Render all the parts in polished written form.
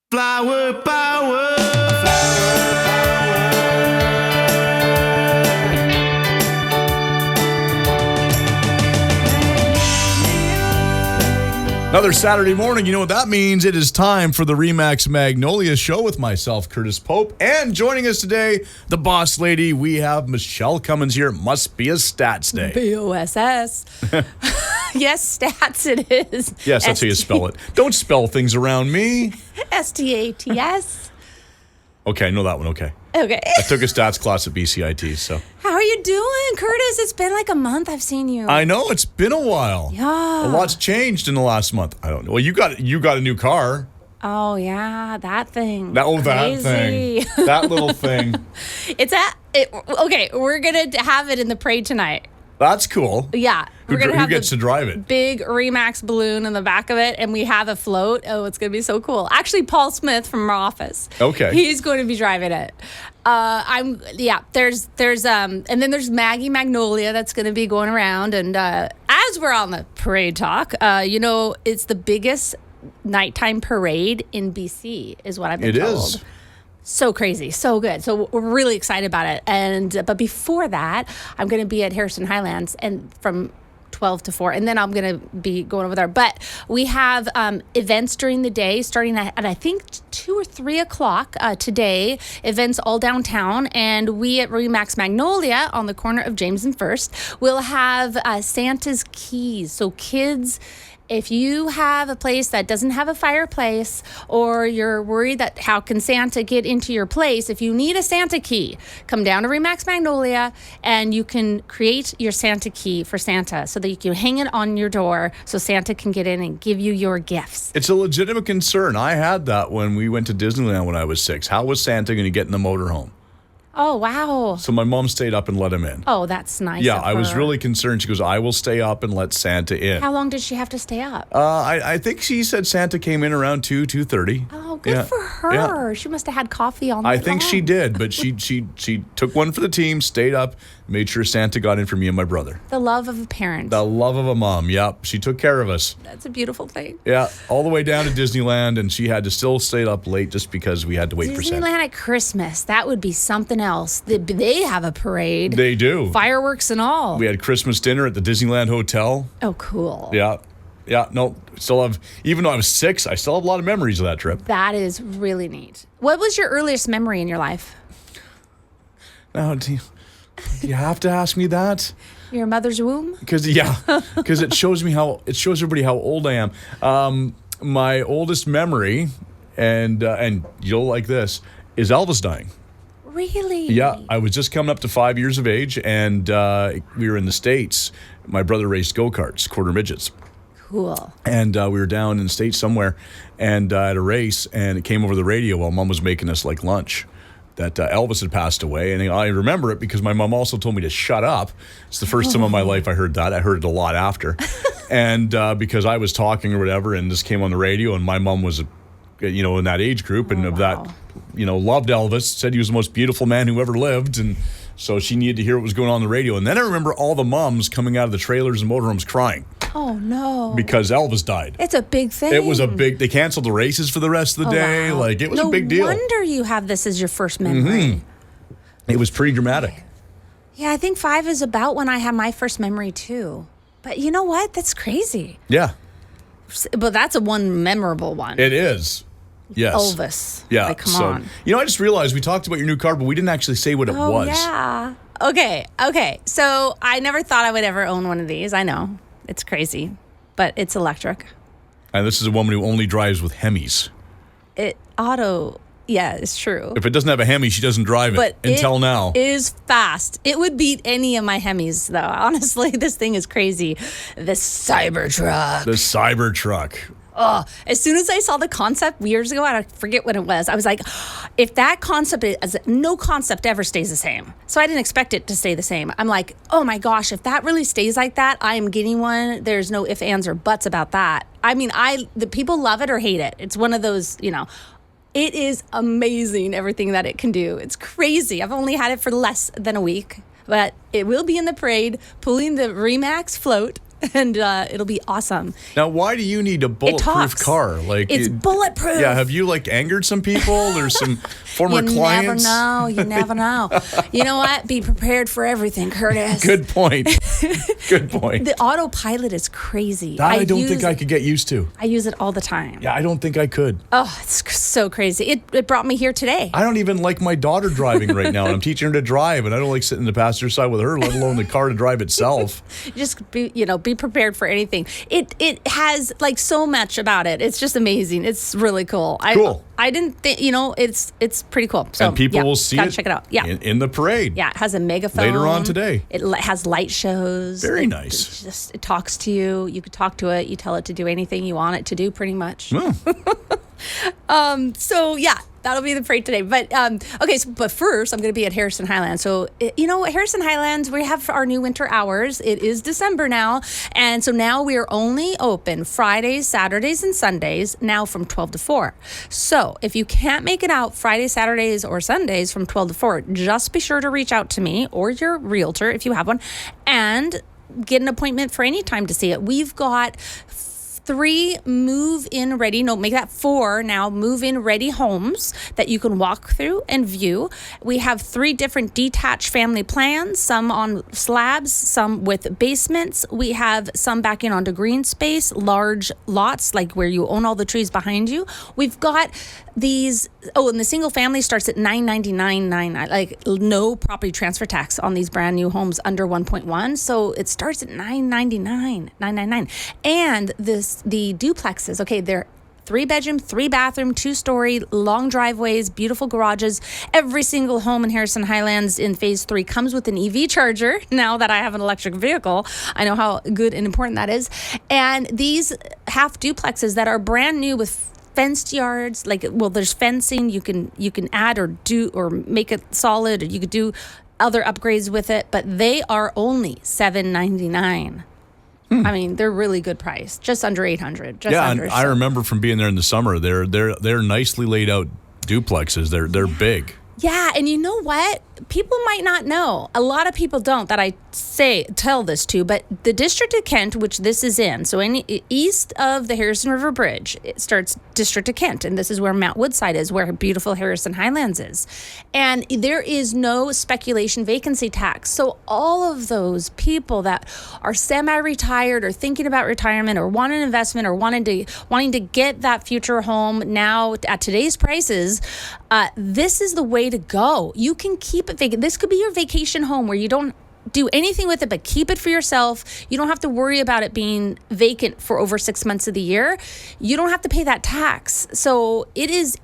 Flower power. Another Saturday morning, you know what that means. It is time for the Remax Magnolia show with myself, Curtis Pope. And joining us today, the boss lady, we have Michele Cummins here. It must be a stats day. BOSS. Yes, stats it is. Yes, that's how you spell it. Don't spell things around me. STATS. Okay, I know that one, okay. Okay. I took a stats class at BCIT, so. How are you doing, Curtis? It's been like a month I've seen you. I know, it's been a while. Yeah. A lot's changed in the last month. I don't know. Well, you got a new car. Oh, yeah, that thing. That Crazy. thing. That little thing. Okay, we're going to have it in the parade tonight. That's cool. Yeah. Who gets to drive it? Big Remax balloon in the back of it, and we have a float. Oh, it's going to be so cool. Actually, Paul Smith from our office. Okay. He's going to be driving it. And then there's Magnolia that's going to be going around. And as we're on the parade talk, it's the biggest nighttime parade in BC, is what I've been told. It is. So crazy, so good. So we're really excited about it. But before that, I'm going to be at Harrison Highlands and from 12 to 4, and then I'm going to be going over there. But we have events during the day, starting at I think 2 or 3 o'clock today. Events all downtown, and we at Remax Magnolia on the corner of James and First will have Santa's keys. So kids, if you have a place that doesn't have a fireplace, or you're worried that how can Santa get into your place, if you need a Santa key, come down to Remax Magnolia and you can create your Santa key for Santa so that you can hang it on your door so Santa can get in and give you your gifts. It's a legitimate concern. I had that when we went to Disneyland when I was 6. How was Santa going to get in the motorhome? Oh, wow. So my mom stayed up and let him in. Oh, that's nice. Yeah, of I was her. really concerned. She goes, I will stay up and let Santa in. How long did she have to stay up? I think she said Santa came in around 2:30. Oh, good for her. Yeah. She must have had coffee all night I think long. she did, but she took one for the team, stayed up, made sure Santa got in for me and my brother. The love of a parent. The love of a mom, yep. She took care of us. That's a beautiful thing. Yeah, all the way down to Disneyland, and she had to still stay up late just because we had to wait for Santa. Disneyland at Christmas, that would be something else. They have a parade. They do. Fireworks and all. We had Christmas dinner at the Disneyland Hotel. Oh, cool. Yeah. Yeah, no, still have, even though I was 6, I still have a lot of memories of that trip. That is really neat. What was your earliest memory in your life? Now, do you have to ask me that? Your mother's womb? Because it shows everybody how old I am. My oldest memory, and you'll like this, is Elvis dying. Really? Yeah, I was just coming up to 5 years of age, and we were in the States. My brother raced go-karts, quarter midgets. Cool. And we were down in the States somewhere and at a race, and it came over the radio while Mom was making us like lunch that Elvis had passed away. And I remember it because my mom also told me to shut up. It's the first time in my life I heard that. I heard it a lot after. And because I was talking or whatever, and this came on the radio, and my mom was, in that age group, and that, loved Elvis, said he was the most beautiful man who ever lived. And so she needed to hear what was going on the radio. And then I remember all the moms coming out of the trailers and motorhomes crying. Oh, no. Because Elvis died. It's a big thing. It was they canceled the races for the rest of the day. Wow. Like, it was a big deal. No wonder you have this as your first memory. Mm-hmm. It was pretty dramatic. Yeah, I think 5 is about when I had my first memory, too. But you know what? That's crazy. Yeah. But that's one memorable one. It is. Yes. Elvis. Yeah. Like, come on. I just realized we talked about your new car, but we didn't actually say what it was. Yeah. Okay. So I never thought I would ever own one of these. I know. It's crazy. But it's electric. And this is a woman who only drives with Hemis. Yeah, it's true. If it doesn't have a Hemi, she doesn't drive it. But until now. It is fast. It would beat any of my Hemis, though. Honestly, this thing is crazy. The Cybertruck. The Cybertruck. Oh, as soon as I saw the concept years ago, I forget what it was. I was like, if that concept no concept ever stays the same. So I didn't expect it to stay the same. I'm like, oh my gosh, if that really stays like that, I am getting one. There's no ifs, ands, or buts about that. I mean, the people love it or hate it. It's one of those, it is amazing, everything that it can do. It's crazy. I've only had it for less than a week, but it will be in the parade, pulling the Remax float. and it'll be awesome. Now, why do you need a bulletproof talks. car? Like It's bulletproof. Yeah, have you angered some people? There's some former clients. You never know. You know what? Be prepared for everything, Curtis. Good point. Good point. The autopilot is crazy. That I don't think I could get used to. I use it all the time. Yeah, I don't think I could. Oh, it's so crazy. It brought me here today. I don't even like my daughter driving right now, and I'm teaching her to drive, and I don't like sitting in the passenger side with her, let alone the car to drive itself. Just be prepared for anything. It has so much about it. It's just amazing. It's really cool. Cool. I didn't think, it's pretty cool. So and people will see it check it out. Yeah. in the parade. Yeah, it has a megaphone. Later on today. It has light shows. Very nice. It talks to you. You could talk to it. You tell it to do anything you want it to do, pretty much. Oh. So yeah, that'll be the parade today. But but first I'm going to be at Harrison Highlands. So at Harrison Highlands, we have our new winter hours. It is December now, and so now we are only open Fridays, Saturdays, and Sundays now from 12 to 4. So if you can't make it out Fridays, Saturdays, or Sundays from 12 to 4, just be sure to reach out to me or your realtor if you have one, and get an appointment for any time to see it. We've got 3 move-in ready, make that 4 now, move-in ready homes that you can walk through and view. We have 3 different detached family plans, some on slabs, some with basements. We have some backing onto green space, large lots, like where you own all the trees behind you. We've got these, and the single family starts at $999.99, like no property transfer tax on these brand new homes under 1.1. So it starts at $999. And the duplexes, they're 3-bedroom, 3-bathroom, 2-story, long driveways, beautiful garages. Every single home in Harrison Highlands in Phase 3 comes with an EV charger. Now that I have an electric vehicle, I know how good and important that is. And these half duplexes that are brand new with fenced yards, there's fencing you can add or make it solid, or you could do other upgrades with it, but they are only $799. I mean, they're really good price, just under $800. I remember from being there in the summer. They're nicely laid out duplexes. They're big. Yeah, and you know what? People might not know. A lot of people don't that I tell this to, but the District of Kent, which this is in, so east of the Harrison River Bridge, it starts District of Kent, and this is where Mount Woodside is, where beautiful Harrison Highlands is. And there is no speculation vacancy tax. So all of those people that are semi-retired or thinking about retirement or want an investment or wanting to get that future home now at today's prices, this is the way to go. You can keep it vacant. This could be your vacation home where you don't do anything with it but keep it for yourself. You don't have to worry about it being vacant for over 6 months of the year. You don't have to pay that tax. So it is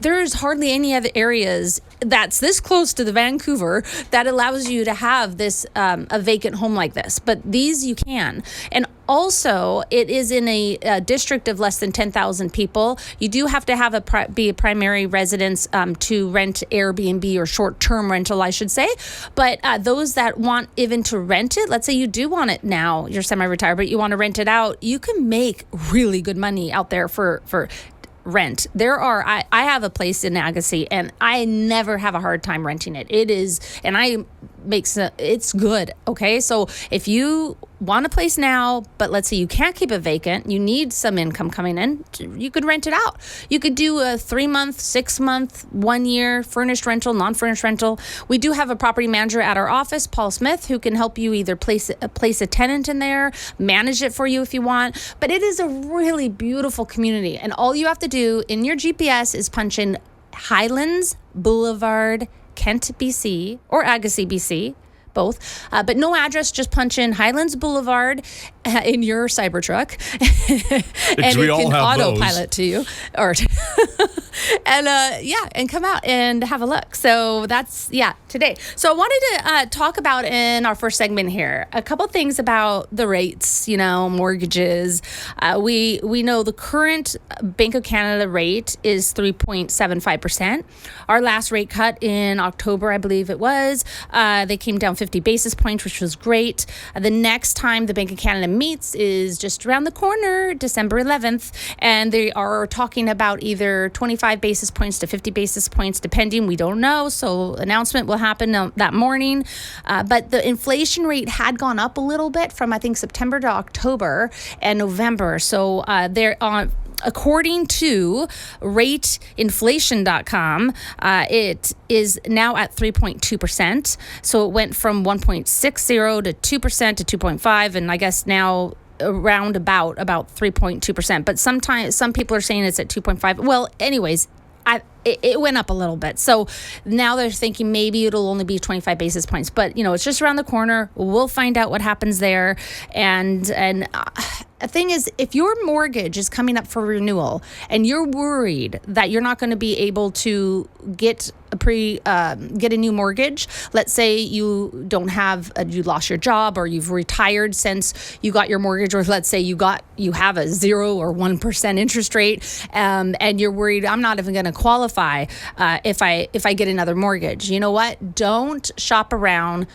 there's hardly any other areas that's this close to the Vancouver that allows you to have this a vacant home like this. But these you can. And also, it is in a district of less than 10,000 people. You do have to be a primary residence to rent Airbnb or short-term rental, I should say. But those that want even to rent it, let's say you do want it now, you're semi-retired, but you want to rent it out, you can make really good money out there for rent. I have a place in Agassiz, and I never have a hard time renting it. It is, and it's good. Okay. So if you want a place now, but let's say you can't keep it vacant, you need some income coming in, you could rent it out. You could do a 3-month, 6-month, 1 year furnished rental, non-furnished rental. We do have a property manager at our office, Paul Smith, who can help you either place a tenant in there, manage it for you if you want. But it is a really beautiful community. And all you have to do in your GPS is punch in Highlands Boulevard, Kent, BC, or Agassiz, BC. Both, but no address. Just punch in Highlands Boulevard in your Cybertruck, and we it all can have autopilot to you, or and come out and have a look. So that's today. So I wanted to talk about in our first segment here a couple things about the rates. Mortgages. We know the current Bank of Canada rate is 3.75%. Our last rate cut in October, I believe it was, they came down 50 basis points, which was great. The next time the Bank of Canada meets is just around the corner, December 11th, and they are talking about either 25 25 basis points to 50 basis points, depending. We don't know. So announcement will happen that morning. But the inflation rate had gone up a little bit from, I think, September to October and November. So they're on. According to rateinflation.com, it is now at 3.2%. So it went from 1.60 to 2% to 2.5, and I guess now around about 3.2%. But sometimes some people are saying it's at 2.5. Well, anyways, it went up a little bit. So now they're thinking maybe it'll only be 25 basis points. But, it's just around the corner. We'll find out what happens there. And the thing is, if your mortgage is coming up for renewal and you're worried that you're not going to be able to get a new mortgage, let's say you don't have, you lost your job or you've retired since you got your mortgage, or let's say you have a 0 or 1% interest rate, and you're worried, I'm not even going to qualify if I get another mortgage. You know what? Don't shop around.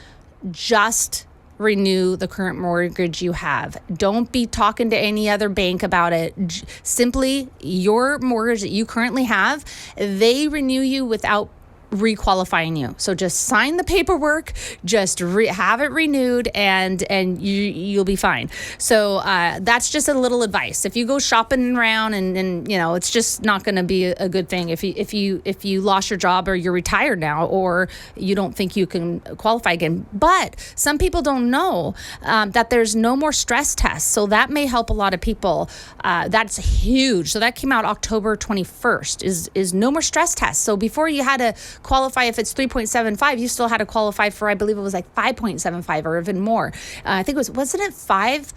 Just renew the current mortgage you have. Don't be talking to any other bank about it. Simply, your mortgage that you currently have, they renew you without requalifying you. So just sign the paperwork, just have it renewed, and you'll be fine. So that's just a little advice. If you go shopping around and it's just not going to be a good thing if you lost your job or you're retired now, or you don't think you can qualify again. But some people don't know that there's no more stress tests. So that may help a lot of people. That's huge. So that came out October 21st is no more stress tests. So before you had to qualify, if it's 3.75, you still had to qualify for, I believe it was like 5.75 or even more. I think wasn't it five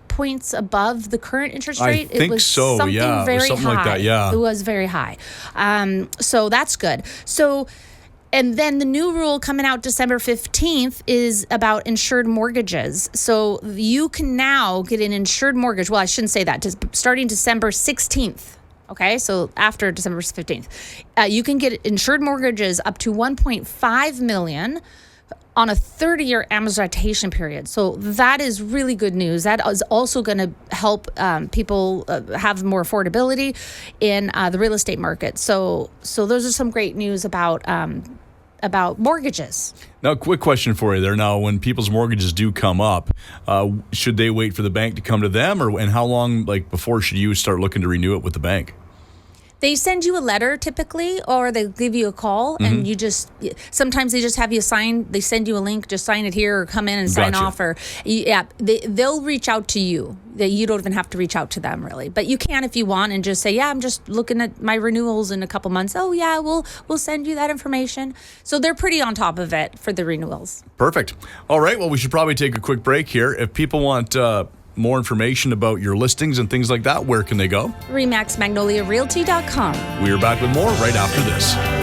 points above the current interest rate? I think it was so, something yeah. very It was something high. like that, yeah. It was very high. So that's good. So, and then the new rule coming out December 15th is about insured mortgages. So you can now get an insured mortgage. Well, I shouldn't say that. Starting December 16th. Okay, so after December 15th, you can get insured mortgages up to $1.5 million on a 30-year amortization period. So that is really good news. That is also going to help people have more affordability in the real estate market. So those are some great news about mortgages. Now, quick question for you there. Now, when people's mortgages do come up, should they wait for the bank to come to them, and how long before should you start looking to renew it with the bank? They send you a letter typically, or they give you a call, and you sometimes they just have you sign. They send you a link, just sign it here, or come in and sign off, or they'll reach out to you. You don't even have to reach out to them really, but you can if you want, and just say, yeah, I'm just looking at my renewals in a couple months. Oh yeah, we'll send you that information. So they're pretty on top of it for the renewals. Perfect. All right. Well, we should probably take a quick break here. If people want more information about your listings and things like that, where can they go? REMAXMagnoliaRealty.com. We are back with more right after this.